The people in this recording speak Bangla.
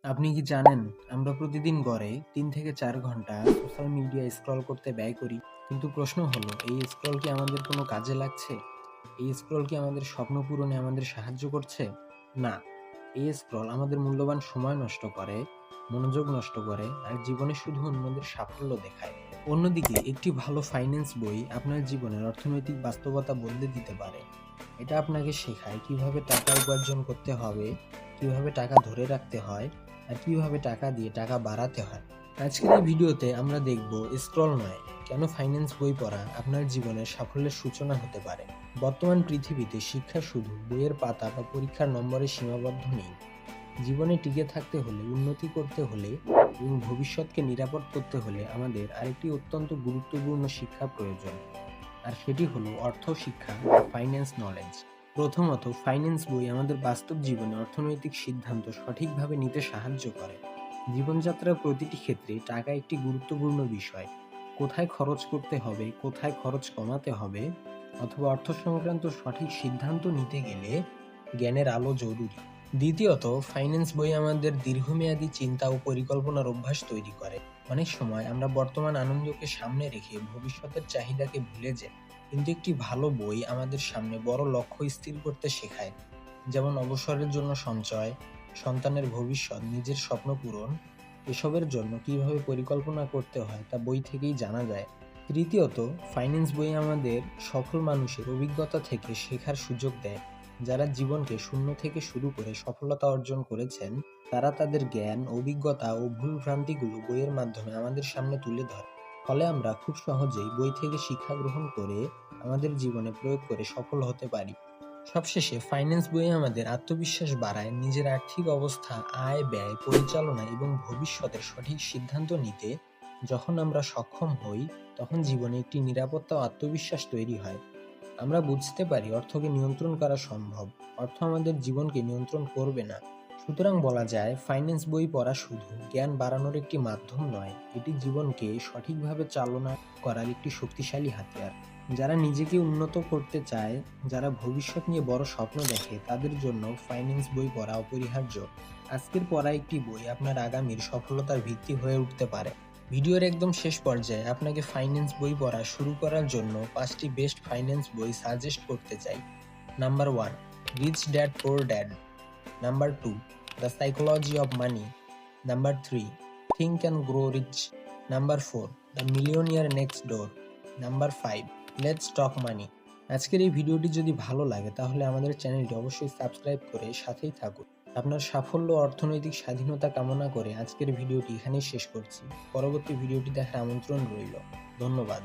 আপনি কি জানেন আমরা প্রতিদিন গড়ে ৩ থেকে ৪ ঘন্টা সোশ্যাল মিডিয়া স্ক্রল করতে ব্যয় করি। কিন্তু প্রশ্ন হলো এই স্ক্রল কি আমাদের কোনো কাজে লাগছে? এই স্ক্রল কি আমাদের স্বপ্ন পূরণে আমাদের সাহায্য করছে? না। এই স্ক্রল আমাদের মূল্যবান সময় নষ্ট করে, মনোযোগ নষ্ট করে আর জীবনে শুধু অন্যদের সাফল্য দেখায়। অন্যদিকে একটি ভালো ফাইন্যান্স বই আপনার জীবনের অর্থনৈতিক বাস্তবতা বদলে দিতে পারে। এটা আপনাকে শেখায় কিভাবে টাকা উপার্জন করতে হবে, কিভাবে টাকা ধরে রাখতে হয় আর কিভাবে টাকা দিয়ে টাকা বাড়াতে হয়। আজকের এই ভিডিওতে আমরা দেখব স্ক্রল নয়, কেন ফাইন্যান্স বই পড়া আপনার জীবনের সাফল্যের সূচনা হতে পারে। বর্তমান পৃথিবীতে শিক্ষা শুধু বইয়ের পাতা বা পরীক্ষার নম্বরে সীমাবদ্ধ নেই। জীবনে টিকে থাকতে হলে, উন্নতি করতে হলে এবং ভবিষ্যৎকে নিরাপদ করতে হলে আমাদের আরেকটি অত্যন্ত গুরুত্বপূর্ণ শিক্ষা প্রয়োজন। আর সেটি হলো অর্থ শিক্ষা বা ফাইন্যান্স নলেজ। প্রথমত, ফাইন্যান্স বই আমাদের বাস্তব জীবনে অর্থনৈতিক সিদ্ধান্ত সঠিকভাবে নিতে সাহায্য করে। জীবনযাত্রার প্রতিটি ক্ষেত্রে টাকা একটি গুরুত্বপূর্ণ বিষয়। কোথায় খরচ করতে হবে, কোথায় খরচ কমাতে হবে, অথবা অর্থ সংক্রান্ত সঠিক সিদ্ধান্ত নিতে গেলে জ্ঞানের আলো জরুরি। দ্বিতীয়ত, ফাইন্যান্স বই আমাদের দীর্ঘমেয়াদী চিন্তা ও পরিকল্পনার অভ্যাস তৈরি করে। অনেক সময় আমরা বর্তমান আনন্দকে সামনে রেখে ভবিষ্যতের চাহিদাকে ভুলে যাই। কিন্তু একটি ভালো বই আমাদের সামনে বড় লক্ষ্য স্থির করতে শেখায়, যেমন অবসরের জন্য সঞ্চয়, সন্তানের ভবিষ্যৎ, নিজের স্বপ্ন পূরণ। এসবের জন্য কিভাবে পরিকল্পনা করতে হয় তা বই থেকেই জানা যায়। তৃতীয়ত, ফাইন্যান্স বই আমাদের সফল মানুষের অভিজ্ঞতা থেকে শেখার সুযোগ দেয়। যারা জীবনকে শূন্য থেকে শুরু করে সফলতা অর্জন করেছেন, তারা তাদের জ্ঞান, অভিজ্ঞতা ও ভুল ভ্রান্তিগুলো বইয়ের মাধ্যমে আমাদের সামনে তুলে ধরে। ফলে আমরা খুব সহজেই বই থেকে শিক্ষা গ্রহণ করে আমাদের জীবনে প্রয়োগ করে সফল হতে পারি। সবশেষে, ফাইন্যান্স বই আমাদের আত্মবিশ্বাস বাড়ায়, নিজের আর্থিক অবস্থা, আয় ব্যয় পরিচালনা এবং ভবিষ্যতের সঠিক সিদ্ধান্ত নিতে। যখন আমরা সক্ষম হই, তখন জীবনে একটি নিরাপত্তা ও আত্মবিশ্বাস তৈরি হয়। আমরা বুঝতে পারি অর্থকে নিয়ন্ত্রণ করা সম্ভব, অর্থ আমাদের জীবনকে নিয়ন্ত্রণ করবে না। সুতরাং বলা যায়, ফাইন্যান্স বই পড়া শুধু জ্ঞান বাড়ানোর একটি মাধ্যম নয়, এটি জীবনকে সঠিকভাবে চালনা করার একটি শক্তিশালী হাতিয়ার। যারা নিজেকে উন্নত করতে চায়, যারা ভবিষ্যৎ নিয়ে বড় স্বপ্ন দেখে, তাদের জন্য ফাইন্যান্স বই পড়া অপরিহার্য। আজকের পড়া একটি বই আপনার আগামীর সফলতার ভিত্তি হয়ে উঠতে পারে। ভিডিওর একদম শেষ পর্যায়ে আপনাকে ফাইন্যান্স বই পড়া শুরু করার জন্য 5টি বেস্ট ফাইন্যান্স বই সাজেস্ট করতে চাই। Number 1, rich dad poor dad. Number 2, the psychology of money. Number 3, think and grow rich. Number 4, the millionaire next door. Number 5, let's talk money. আজকের এই ভিডিওটি যদি ভালো লাগে তাহলে আমাদের চ্যানেলটি অবশ্যই সাবস্ক্রাইব করে সাথেই থাকুন। আপনার সাফল্য ও অর্থনৈতিক স্বাধীনতা কামনা করে আজকের ভিডিওটি এখানেই শেষ করছি। পরবর্তী ভিডিওটি দেখার আমন্ত্রণ রইল। ধন্যবাদ।